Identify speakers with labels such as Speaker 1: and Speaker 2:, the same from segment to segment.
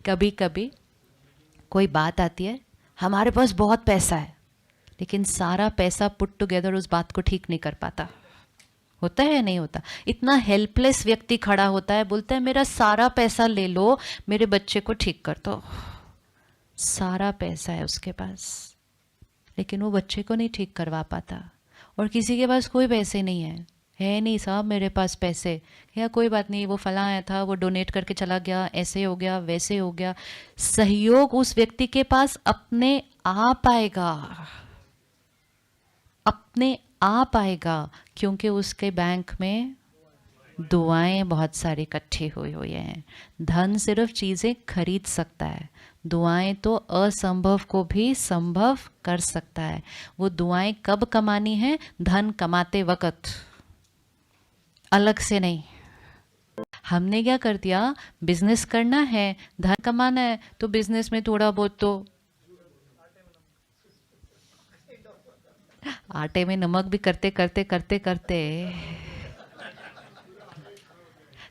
Speaker 1: कभी कभी कोई बात आती है, हमारे पास बहुत पैसा है, लेकिन सारा पैसा पुट टुगेदर उस बात को ठीक नहीं कर पाता। होता है या नहीं होता? इतना हेल्पलेस व्यक्ति खड़ा होता है, बोलता है मेरा सारा पैसा ले लो, मेरे बच्चे को ठीक कर दो। सारा पैसा है उसके पास, लेकिन वो बच्चे को नहीं ठीक करवा पाता। और किसी के पास कोई पैसे नहीं है नहीं साहब मेरे पास पैसे, या कोई बात नहीं, वो फला आया था, वो डोनेट करके चला गया, ऐसे हो गया वैसे हो गया। सहयोग उस व्यक्ति के पास अपने आप आएगा, अपने आप आएगा, क्योंकि उसके बैंक में दुआएं बहुत सारी इकट्ठी हुई हुई हैं। धन सिर्फ चीज़ें खरीद सकता है, दुआएं तो असंभव को भी संभव कर सकता है। वो दुआएं कब कमानी है? धन कमाते वक्त, अलग से नहीं। हमने क्या कर दिया, बिजनेस करना है, धन कमाना है, तो बिजनेस में थोड़ा बहुत तो आटे में नमक भी करते करते करते करते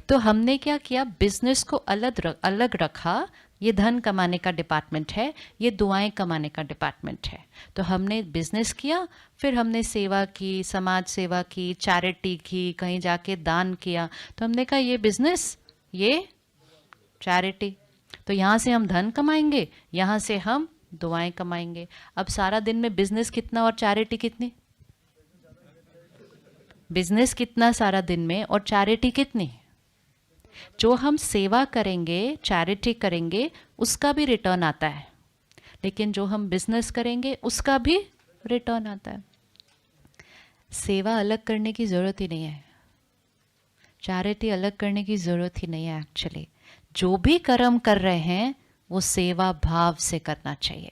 Speaker 1: तो हमने क्या किया, बिजनेस को अलग रखा। ये धन कमाने का डिपार्टमेंट है, ये दुआएं कमाने का डिपार्टमेंट है। तो हमने बिजनेस किया, फिर हमने सेवा की, समाज सेवा की, चैरिटी की, कहीं जाके दान किया। तो हमने कहा ये बिजनेस, ये चैरिटी। तो यहाँ से हम धन कमाएंगे, यहाँ से हम दुआएं कमाएंगे। अब सारा दिन में बिजनेस कितना और चैरिटी कितनी? बिजनेस कितना सारा दिन में और चैरिटी कितनी? जो हम सेवा करेंगे, चैरिटी करेंगे, उसका भी रिटर्न आता है, लेकिन जो हम बिजनेस करेंगे उसका भी रिटर्न आता है। सेवा अलग करने की ज़रूरत ही नहीं है, चैरिटी अलग करने की ज़रूरत ही नहीं है। एक्चुअली जो भी कर्म कर रहे हैं वो सेवा भाव से करना चाहिए।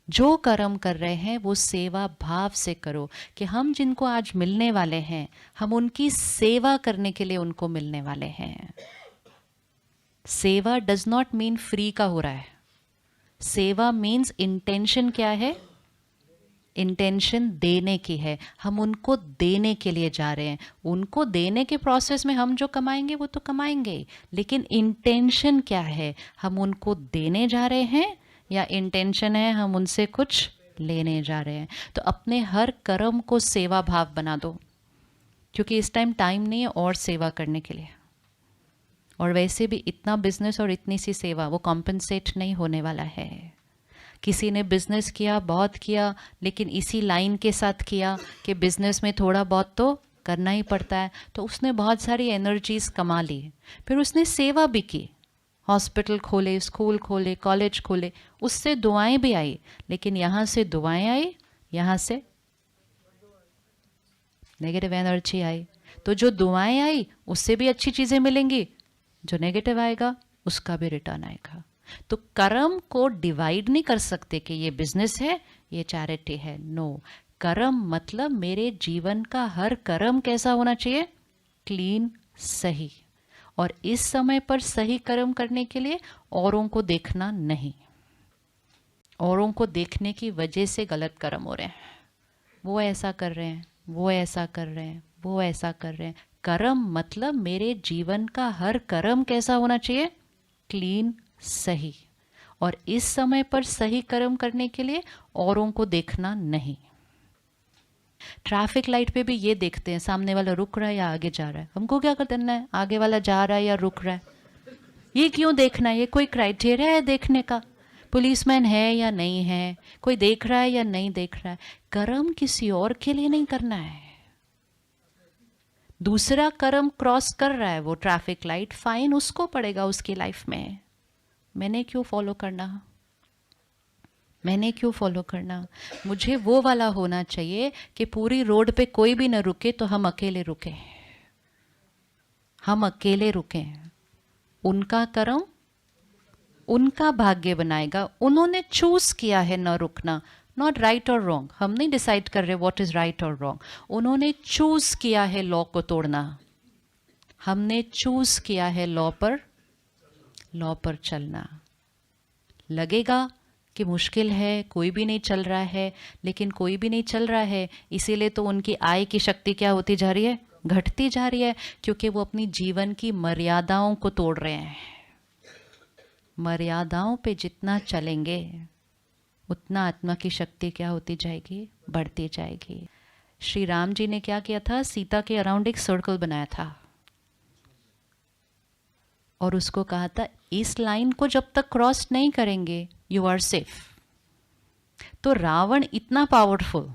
Speaker 1: जो कर्म कर रहे हैं वो सेवा भाव से करो, कि हम जिनको आज मिलने वाले हैं, हम उनकी सेवा करने के लिए उनको मिलने वाले हैं। सेवा डज नॉट मीन फ्री का हो रहा है। सेवा मीन्स इंटेंशन क्या है? इंटेंशन देने की है। हम उनको देने के लिए जा रहे हैं। उनको देने के प्रोसेस में हम जो कमाएंगे वो तो कमाएंगे, लेकिन इंटेंशन क्या है? हम उनको देने जा रहे हैं या इंटेंशन है हम उनसे कुछ लेने जा रहे हैं? तो अपने हर कर्म को सेवा भाव बना दो, क्योंकि इस टाइम नहीं है और सेवा करने के लिए। और वैसे भी इतना बिजनेस और इतनी सी सेवा वो कॉम्पनसेट नहीं होने वाला है। किसी ने बिजनेस किया, बहुत किया, लेकिन इसी लाइन के साथ किया कि बिजनेस में थोड़ा बहुत तो करना ही पड़ता है, तो उसने बहुत सारी एनर्जीज कमा ली। फिर उसने सेवा भी की, हॉस्पिटल खोले, स्कूल खोले, कॉलेज खोले, उससे दुआएं भी आई, लेकिन यहाँ से दुआएं आई, यहाँ से नेगेटिव एनर्जी आई। तो जो दुआएं आई उससे भी अच्छी चीज़ें मिलेंगी, जो नेगेटिव आएगा उसका भी रिटर्न आएगा। तो कर्म को डिवाइड नहीं कर सकते कि ये बिजनेस है, ये चैरिटी है। नो, कर्म मतलब मेरे जीवन का हर कर्म कैसा होना चाहिए? क्लीन, सही। और इस समय पर सही कर्म करने के लिए औरों को देखना नहीं। औरों को देखने की वजह से गलत कर्म हो रहे हैं। वो ऐसा कर रहे हैं, वो ऐसा कर रहे हैं, वो ऐसा कर रहे हैं। कर्म मतलब मेरे जीवन का हर कर्म कैसा होना चाहिए? क्लीन, सही। और इस समय पर सही कर्म करने के लिए औरों को देखना नहीं। ट्रैफिक लाइट पे भी ये देखते हैं सामने वाला रुक रहा है या आगे जा रहा है। हमको क्या करना है? आगे वाला जा रहा है या रुक रहा है, ये क्यों देखना है? ये कोई क्राइटेरिया है देखने का? पुलिसमैन है या नहीं है, कोई देख रहा है या नहीं देख रहा है? कर्म किसी और के लिए नहीं करना है। दूसरा कर्म क्रॉस कर रहा है वो ट्रैफिक लाइट, फाइन उसको पड़ेगा उसकी लाइफ में। मैंने क्यों फॉलो करना? मैंने क्यों फॉलो करना? मुझे वो वाला होना चाहिए कि पूरी रोड पे कोई भी न रुके तो हम अकेले रुके, हम अकेले रुके। उनका कर्म उनका भाग्य बनाएगा। उन्होंने चूज किया है न रुकना। नॉट राइट और रॉन्ग, हम नहीं डिसाइड कर रहे व्हाट इज राइट और रॉन्ग। उन्होंने चूज किया है लॉ को तोड़ना, हमने चूज किया है लॉ पर चलना। लगेगा कि मुश्किल है, कोई भी नहीं चल रहा है, लेकिन कोई भी नहीं चल रहा है, इसीलिए तो उनकी आय की शक्ति क्या होती जा रही है? घटती जा रही है, क्योंकि वो अपनी जीवन की मर्यादाओं को तोड़ रहे हैं। मर्यादाओं पे जितना चलेंगे उतना आत्मा की शक्ति क्या होती जाएगी, बढ़ती जाएगी। श्री राम जी ने क्या किया था, सीता के अराउंड एक सर्कल बनाया था और उसको कहा था इस लाइन को जब तक क्रॉस नहीं करेंगे यू आर सेफ। तो रावण इतना पावरफुल,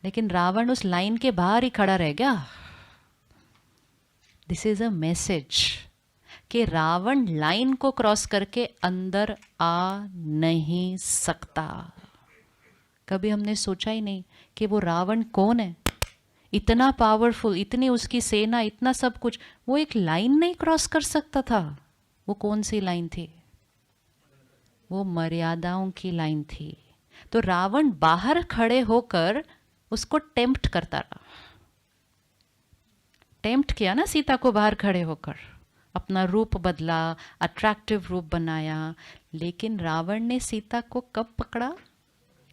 Speaker 1: लेकिन रावण उस लाइन के बाहर ही खड़ा रह गया। दिस इज अ मैसेज कि रावण लाइन को क्रॉस करके अंदर आ नहीं सकता। कभी हमने सोचा ही नहीं कि वो रावण कौन है, इतना पावरफुल, इतनी उसकी सेना, इतना सब कुछ, वो एक लाइन नहीं क्रॉस कर सकता था। वो कौन सी लाइन थी? वो मर्यादाओं की लाइन थी। तो रावण बाहर खड़े होकर उसको टेम्प्ट करता रहा, टेम्प्ट किया ना सीता को बाहर खड़े होकर, अपना रूप बदला, अट्रैक्टिव रूप बनाया। लेकिन रावण ने सीता को कब पकड़ा?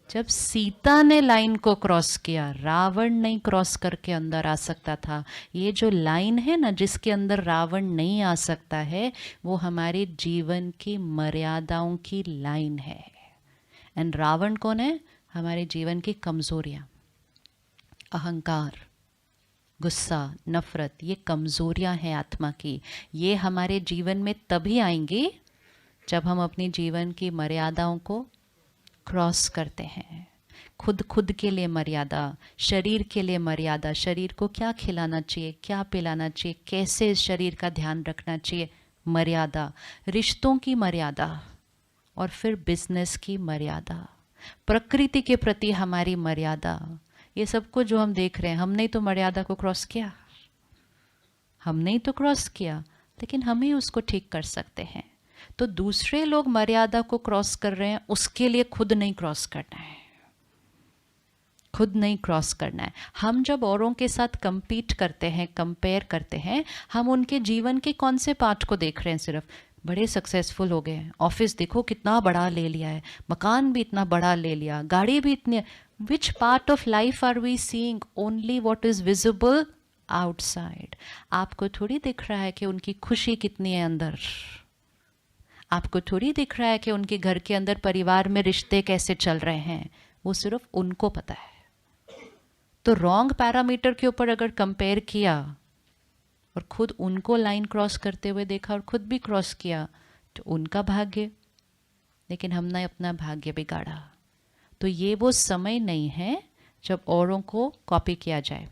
Speaker 1: जब सीता ने लाइन को क्रॉस किया। रावण नहीं क्रॉस करके अंदर आ सकता था। ये जो लाइन है ना जिसके अंदर रावण नहीं आ सकता है, वो हमारे जीवन की मर्यादाओं की लाइन है। एंड रावण कौन है? हमारे जीवन की कमजोरियां, अहंकार, गुस्सा, नफरत, ये कमजोरियां हैं आत्मा की। ये हमारे जीवन में तभी आएंगी जब हम अपनी जीवन की मर्यादाओं को क्रॉस करते हैं। खुद के लिए मर्यादा, शरीर के लिए मर्यादा, शरीर को क्या खिलाना चाहिए, क्या पिलाना चाहिए, कैसे इस शरीर का ध्यान रखना चाहिए, मर्यादा, रिश्तों की मर्यादा, और फिर बिजनेस की मर्यादा, प्रकृति के प्रति हमारी मर्यादा। ये सब कुछ जो हम देख रहे हैं, हमने तो मर्यादा को क्रॉस किया, हमने ही तो क्रॉस किया, लेकिन हम ही उसको ठीक कर सकते हैं। तो दूसरे लोग मर्यादा को क्रॉस कर रहे हैं, उसके लिए खुद नहीं क्रॉस करना है, खुद नहीं क्रॉस करना है। हम जब औरों के साथ compete करते हैं, कंपेयर करते हैं, हम उनके जीवन के कौन से पार्ट को देख रहे हैं? सिर्फ बड़े सक्सेसफुल हो गए, ऑफिस देखो कितना बड़ा ले लिया है, मकान भी इतना बड़ा ले लिया, गाड़ी भी इतनी। Which part of life are we seeing? Only what is visible outside. आपको थोड़ी दिख रहा है कि उनकी खुशी कितनी है अंदर, आपको थोड़ी दिख रहा है कि उनके घर के अंदर परिवार में रिश्ते कैसे चल रहे हैं। वो सिर्फ उनको पता है। तो रॉन्ग पैरामीटर के ऊपर अगर कंपेयर किया और खुद उनको लाइन क्रॉस करते हुए देखा और खुद भी क्रॉस किया, तो उनका भाग्य, लेकिन हमने अपना भाग्य बिगाड़ा। तो ये वो समय नहीं है जब औरों को कॉपी किया जाए,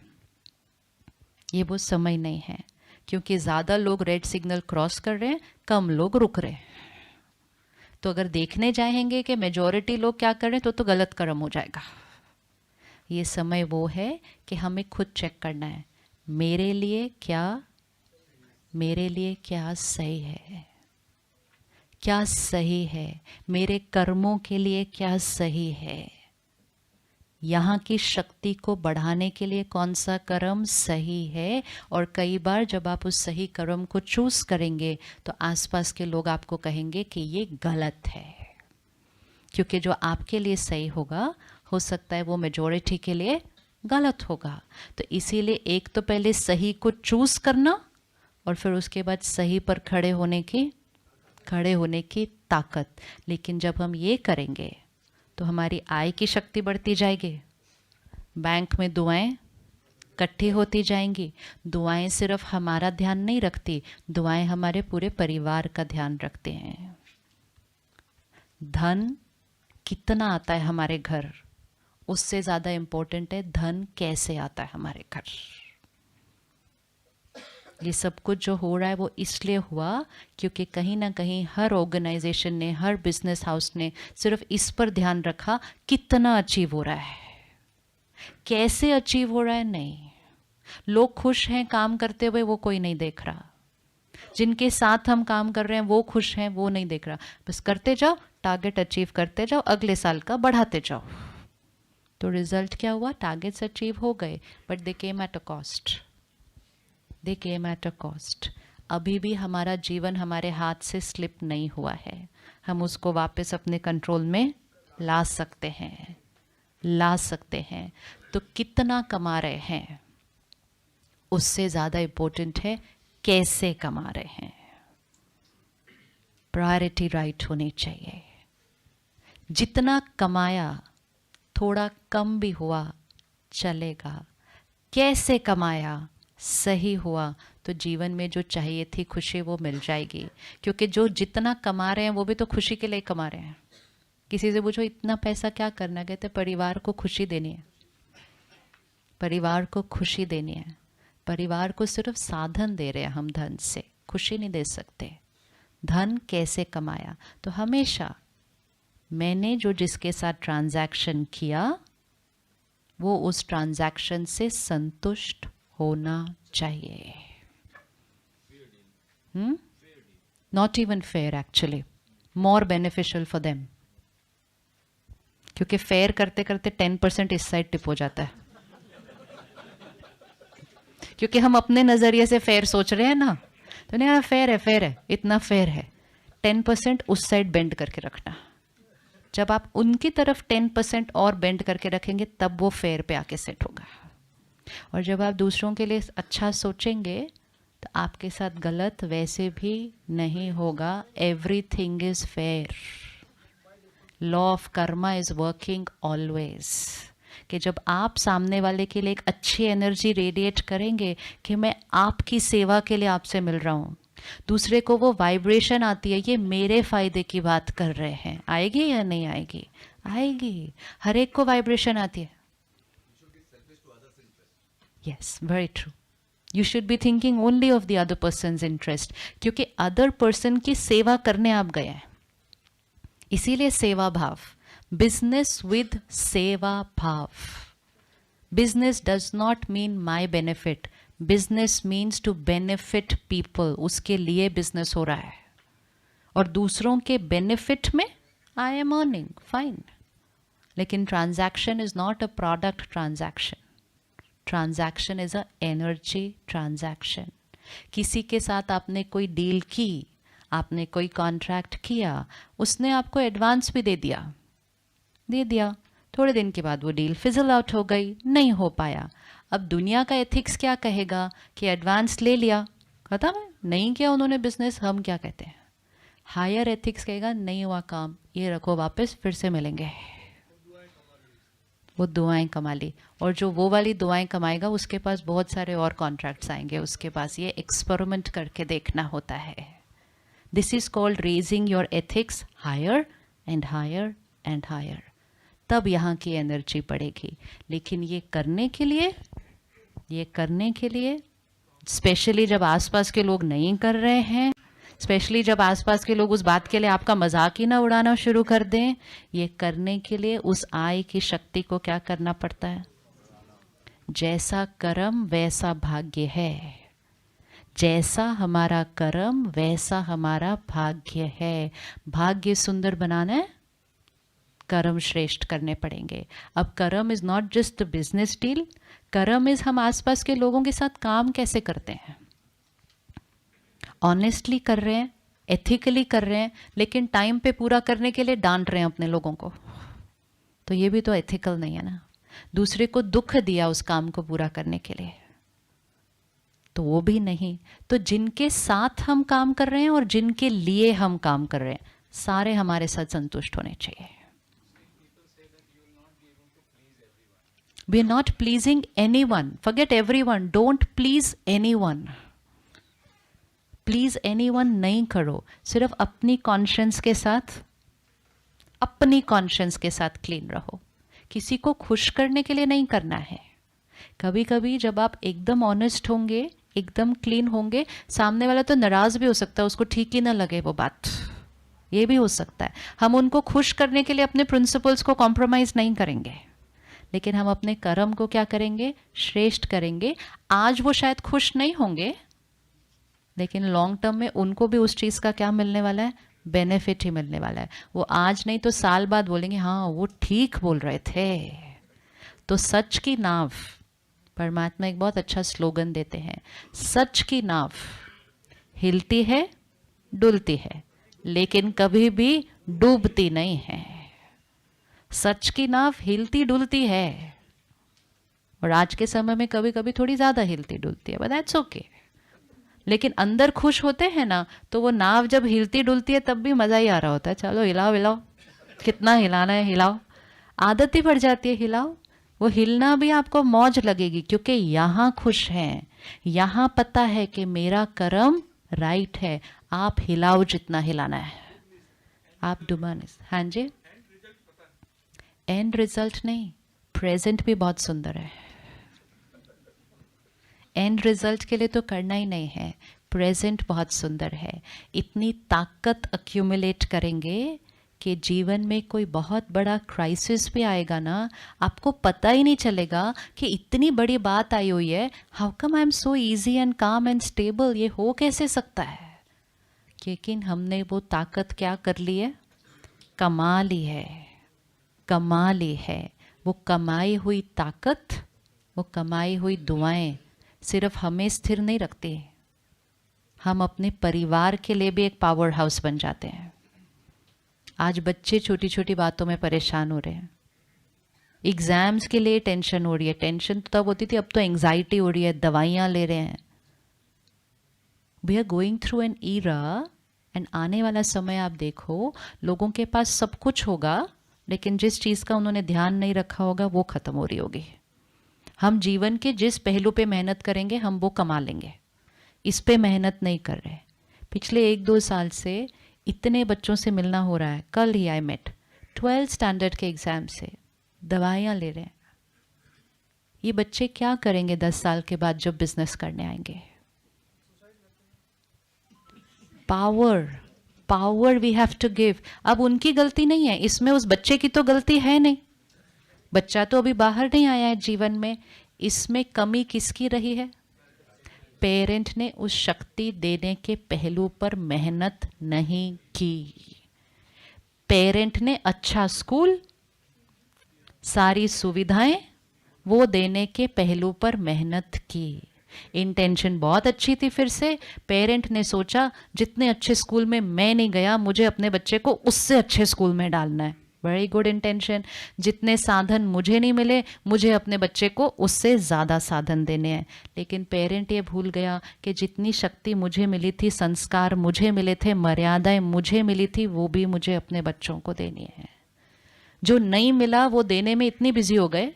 Speaker 1: ये वो समय नहीं है, क्योंकि ज़्यादा लोग रेड सिग्नल क्रॉस कर रहे हैं, कम लोग रुक रहे हैं। तो अगर देखने जाएंगे कि मेजॉरिटी लोग क्या कर रहे हैं, तो गलत कर्म हो जाएगा। ये समय वो है कि हमें खुद चेक करना है, मेरे लिए क्या सही है, क्या सही है, मेरे कर्मों के लिए क्या सही है, यहाँ की शक्ति को बढ़ाने के लिए कौन सा कर्म सही है। और कई बार जब आप उस सही कर्म को चूज करेंगे तो आसपास के लोग आपको कहेंगे कि ये गलत है, क्योंकि जो आपके लिए सही होगा हो सकता है वो मेजॉरिटी के लिए गलत होगा। तो इसीलिए एक तो पहले सही को चूज करना और फिर उसके बाद सही पर खड़े होने की ताकत। लेकिन जब हम ये करेंगे तो हमारी आय की शक्ति बढ़ती जाएगी, बैंक में दुआएं इकट्ठी होती जाएंगी। दुआएं सिर्फ हमारा ध्यान नहीं रखती, दुआएं हमारे पूरे परिवार का ध्यान रखते हैं। धन कितना आता है हमारे घर, उससे ज़्यादा इम्पोर्टेंट है धन कैसे आता है हमारे घर। ये सब कुछ जो हो रहा है वो इसलिए हुआ क्योंकि कहीं ना कहीं हर ऑर्गेनाइजेशन ने, हर बिजनेस हाउस ने सिर्फ इस पर ध्यान रखा कितना अचीव हो रहा है, कैसे अचीव हो रहा है नहीं। लोग खुश हैं काम करते हुए, वो कोई नहीं देख रहा। जिनके साथ हम काम कर रहे हैं वो खुश हैं, वो नहीं देख रहा। बस करते जाओ, टारगेट अचीव करते जाओ, अगले साल का बढ़ाते जाओ। तो रिजल्ट क्या हुआ? टारगेट्स अचीव हो गए, but they came at a cost, they came at a cost. अभी भी हमारा जीवन हमारे हाथ से स्लिप नहीं हुआ है, हम उसको वापस अपने कंट्रोल में ला सकते हैं, ला सकते हैं। तो कितना कमा रहे हैं उससे ज़्यादा इम्पोर्टेंट है कैसे कमा रहे हैं। प्रायोरिटी राइट होनी चाहिए। जितना कमाया थोड़ा कम भी हुआ चलेगा, कैसे कमाया सही हुआ तो जीवन में जो चाहिए थी खुशी वो मिल जाएगी। क्योंकि जो जितना कमा रहे हैं वो भी तो खुशी के लिए कमा रहे हैं। किसी से पूछो इतना पैसा क्या करना, कहते परिवार को खुशी देनी है, परिवार को खुशी देनी है। परिवार को सिर्फ साधन दे रहे हैं हम, धन से खुशी नहीं दे सकते। धन कैसे कमाया, तो हमेशा मैंने जो जिसके साथ ट्रांजैक्शन किया वो उस ट्रांजैक्शन से संतुष्ट होना चाहिए। Not even fair, actually more beneficial for them. क्योंकि फेयर करते करते 10% इस साइड टिप हो जाता है। क्योंकि हम अपने नजरिए से फेयर सोच रहे हैं ना, तो नहीं फेयर है, फेयर है, इतना फेयर है, 10% उस साइड बेंड करके रखना। जब आप उनकी तरफ 10% और बेंड करके रखेंगे तब वो फेयर पे आके सेट होगा। और जब आप दूसरों के लिए अच्छा सोचेंगे तो आपके साथ गलत वैसे भी नहीं होगा। Everything is fair. Law of Karma is working always. कि जब आप सामने वाले के लिए एक अच्छी एनर्जी रेडिएट करेंगे कि मैं आपकी सेवा के लिए आपसे मिल रहा हूँ, दूसरे को वो वाइब्रेशन आती है ये मेरे फायदे की बात कर रहे हैं, आएगी या नहीं आएगी? आएगी। हर एक को वाइब्रेशन आती है। Yes, very true. You should be thinking only of the other person's interest, क्योंकि अदर पर्सन की सेवा करने आप गए हैं। इसीलिए सेवा भाव, बिजनेस विद सेवा भाव। Business does not mean my benefit, business means to benefit people. उसके लिए बिजनेस हो रहा है और दूसरों के बेनिफिट में आई एम अर्निंग, फाइन। लेकिन transaction is not a product transaction, transaction is a energy transaction. किसी के साथ आपने कोई डील की, आपने कोई कॉन्ट्रैक्ट किया, उसने आपको एडवांस भी दे दिया, थोड़े दिन के बाद वो डील फिजल आउट हो गई, नहीं हो पाया। अब दुनिया का एथिक्स क्या कहेगा कि एडवांस ले लिया, खत्म है, नहीं किया उन्होंने बिजनेस। हम क्या कहते हैं? हायर एथिक्स कहेगा नहीं हुआ काम, ये रखो वापस, फिर से मिलेंगे। वो दुआएं कमा ली, और जो वो वाली दुआएं कमाएगा उसके पास बहुत सारे और कॉन्ट्रैक्ट्स आएंगे उसके पास। ये एक्सपेरिमेंट करके देखना होता है। This is called raising your ethics higher and higher and higher. तब यहाँ की एनर्जी बढ़ेगी। लेकिन ये करने के लिए स्पेशली जब आसपास के लोग नहीं कर रहे हैं, स्पेशली जब आसपास के लोग उस बात के लिए आपका मजाक ही ना उड़ाना शुरू कर दें, ये करने के लिए उस आई की शक्ति को क्या करना पड़ता है? जैसा कर्म वैसा भाग्य है। जैसा हमारा कर्म वैसा हमारा भाग्य है। भाग्य सुंदर बनाना है, कर्म श्रेष्ठ करने पड़ेंगे। अब कर्म is not just business deal, कर्म इज हम आसपास के लोगों के साथ काम कैसे करते हैं। ऑनेस्टली कर रहे हैं, एथिकली कर रहे हैं, लेकिन टाइम पे पूरा करने के लिए डांट रहे हैं अपने लोगों को, तो ये भी तो एथिकल नहीं है ना। दूसरे को दुख दिया उस काम को पूरा करने के लिए, तो वो भी नहीं। तो जिनके साथ हम काम कर रहे हैं और जिनके लिए हम काम कर रहे हैं, सारे हमारे साथ संतुष्ट होने चाहिए। We are not pleasing anyone. Forget everyone. Don't please anyone. Please anyone नहीं करो। सिर्फ अपनी कॉन्शियंस के साथ क्लीन रहो। किसी को खुश करने के लिए नहीं करना है। कभी कभी जब आप एकदम ऑनेस्ट होंगे, एकदम क्लीन होंगे, सामने वाला तो नाराज भी हो सकता है, उसको ठीक ही ना लगे वो बात, ये भी हो सकता है। हम उनको खुश करने के लिए अपने प्रिंसिपल्स को कॉम्प्रोमाइज नहीं करेंगे, लेकिन हम अपने कर्म को क्या करेंगे? श्रेष्ठ करेंगे। आज वो शायद खुश नहीं होंगे, लेकिन लॉन्ग टर्म में उनको भी उस चीज़ का क्या मिलने वाला है? बेनिफिट ही मिलने वाला है। वो आज नहीं तो साल बाद बोलेंगे हाँ वो ठीक बोल रहे थे। तो सच की नाव, परमात्मा एक बहुत अच्छा स्लोगन देते हैं, सच की नाव हिलती है, डुलती है, लेकिन कभी भी डूबती नहीं है। सच की नाव हिलती डुलती है, और आज के समय में कभी कभी थोड़ी ज़्यादा हिलती डुलती है, बट दैट्स ओके। लेकिन अंदर खुश होते हैं ना, तो वो नाव जब हिलती डुलती है तब भी मज़ा ही आ रहा होता है। चलो हिलाओ हिलाओ, कितना हिलाना है हिलाओ, आदत ही पड़ जाती है, हिलाओ। वो हिलना भी आपको मौज लगेगी, क्योंकि यहाँ खुश हैं, यहाँ पता है कि मेरा कर्म राइट है। आप हिलाओ जितना हिलाना है, आप डुबा नहीं। हाँ जी, एंड रिजल्ट नहीं, प्रेजेंट भी बहुत सुंदर है। एंड रिजल्ट के लिए तो करना ही नहीं है, प्रेजेंट बहुत सुंदर है। इतनी ताकत अक्यूमुलेट करेंगे कि जीवन में कोई बहुत बड़ा क्राइसिस भी आएगा ना, आपको पता ही नहीं चलेगा कि इतनी बड़ी बात आई हुई है, how come I am so easy and काम एंड स्टेबल, ये हो कैसे सकता है। लेकिन हमने वो ताकत क्या कर ली है, कमा ली है, कमा ली है। वो कमाई हुई ताकत, वो कमाई हुई दुआएं सिर्फ हमें स्थिर नहीं रखती, हम अपने परिवार के लिए भी एक पावर हाउस बन जाते हैं। आज बच्चे छोटी छोटी बातों में परेशान हो रहे हैं, एग्जाम्स के लिए टेंशन हो रही है। टेंशन तो तब होती थी, अब तो एंग्जाइटी हो रही है, दवाइयाँ ले रहे हैं। We are going through an era, and आने वाला समय आप देखो, लोगों के पास सब कुछ होगा, लेकिन जिस चीज़ का उन्होंने ध्यान नहीं रखा होगा वो ख़त्म हो रही होगी। हम जीवन के जिस पहलू पे मेहनत करेंगे हम वो कमा लेंगे, इस पे मेहनत नहीं कर रहे। पिछले 1-2 साल से इतने बच्चों से मिलना हो रहा है। कल ही आई मेट 12th स्टैंडर्ड के एग्ज़ाम से, दवाइयाँ ले रहे हैं। ये बच्चे क्या करेंगे 10 साल के बाद जब बिजनेस करने आएंगे। Power, power we have to give. अब उनकी गलती नहीं है इसमें, उस बच्चे की तो गलती है नहीं, बच्चा तो अभी बाहर नहीं आया है जीवन में। इसमें कमी किसकी रही है, पेरेंट ने उस शक्ति देने के पहलू पर मेहनत नहीं की। पेरेंट ने अच्छा स्कूल, सारी सुविधाएं वो देने के पहलू पर मेहनत की। इंटेंशन बहुत अच्छी थी। फिर से पेरेंट ने सोचा जितने अच्छे स्कूल में मैं नहीं गया, मुझे अपने बच्चे को उससे अच्छे स्कूल में डालना है। Very good intention. जितने साधन मुझे नहीं मिले, मुझे अपने बच्चे को उससे ज़्यादा साधन देने हैं। लेकिन पेरेंट ये भूल गया कि जितनी शक्ति मुझे मिली थी, संस्कार मुझे मिले थे, मर्यादाएं मुझे मिली थी, वो भी मुझे अपने बच्चों को देनी है। जो नहीं मिला वो देने में इतनी बिजी हो गए,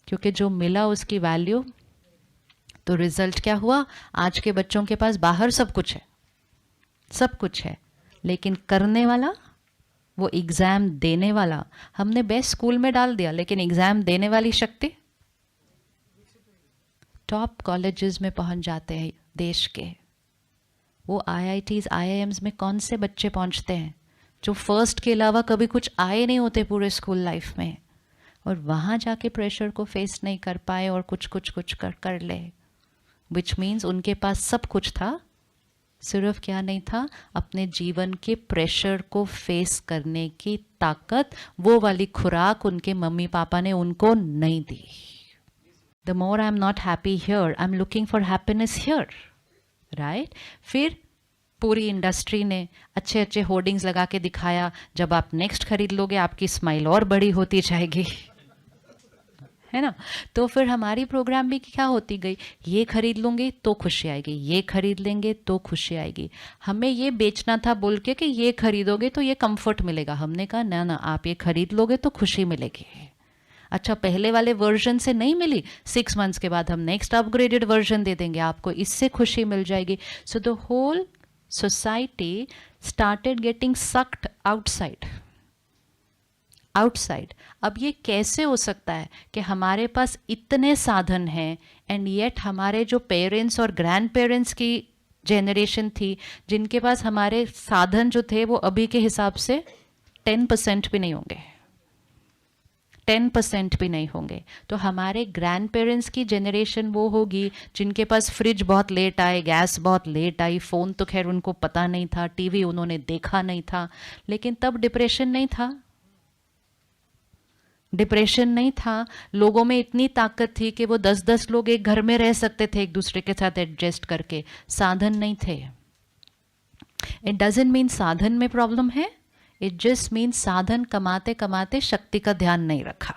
Speaker 1: क्योंकि जो मिला उसकी वैल्यू। तो रिजल्ट क्या हुआ, आज के बच्चों के पास बाहर सब कुछ है, सब कुछ है, लेकिन करने वाला, वो एग्ज़ाम देने वाला, हमने बेस्ट स्कूल में डाल दिया, लेकिन एग्ज़ाम देने वाली शक्ति। टॉप कॉलेजेस में पहुंच जाते हैं देश के, वो IITs IIMs में कौन से बच्चे पहुंचते हैं जो फर्स्ट के अलावा कभी कुछ आए नहीं होते पूरे स्कूल लाइफ में, और वहाँ जाके प्रेशर को फेस नहीं कर पाए और कुछ कर ले। विच मीन्स उनके पास सब कुछ था, सिर्फ क्या नहीं था, अपने जीवन के प्रेशर को फेस करने की ताकत, वो वाली खुराक उनके मम्मी पापा ने उनको नहीं दी। The more I am not happy here, I am looking for happiness here, right. फिर पूरी इंडस्ट्री ने अच्छे अच्छे होर्डिंग्स लगा के दिखाया, जब आप नेक्स्ट खरीद लोगे आपकी स्माइल और बड़ी होती जाएगी, है ना। तो फिर हमारी प्रोग्राम भी क्या होती गई, ये खरीद लूँगी तो खुशी आएगी, ये खरीद लेंगे तो खुशी आएगी। हमें ये बेचना था बोल के कि ये खरीदोगे तो ये कंफर्ट मिलेगा। हमने कहा ना ना, आप ये खरीद लोगे तो खुशी मिलेगी। अच्छा, पहले वाले वर्जन से नहीं मिली, 6 मंथ्स के बाद हम नेक्स्ट अपग्रेडेड वर्जन दे देंगे आपको, इससे खुशी मिल जाएगी। So the whole society started getting sucked outside. अब ये कैसे हो सकता है कि हमारे पास इतने साधन हैं, एंड येट हमारे जो पेरेंट्स और ग्रैंड पेरेंट्स की जनरेशन थी, जिनके पास हमारे साधन जो थे वो अभी के हिसाब से 10% भी नहीं होंगे, 10% भी नहीं होंगे। तो हमारे ग्रैंड पेरेंट्स की जनरेशन वो होगी जिनके पास फ्रिज बहुत लेट आए, गैस बहुत लेट आई, फ़ोन तो खैर उनको पता नहीं था, टीवी उन्होंने देखा नहीं था, लेकिन तब डिप्रेशन नहीं था, डिप्रेशन नहीं था। लोगों में इतनी ताकत थी कि वो 10-10 लोग एक घर में रह सकते थे एक दूसरे के साथ एडजस्ट करके। साधन नहीं थे। इट डजंट मीन साधन में प्रॉब्लम है, इट जस्ट मीन साधन कमाते कमाते शक्ति का ध्यान नहीं रखा।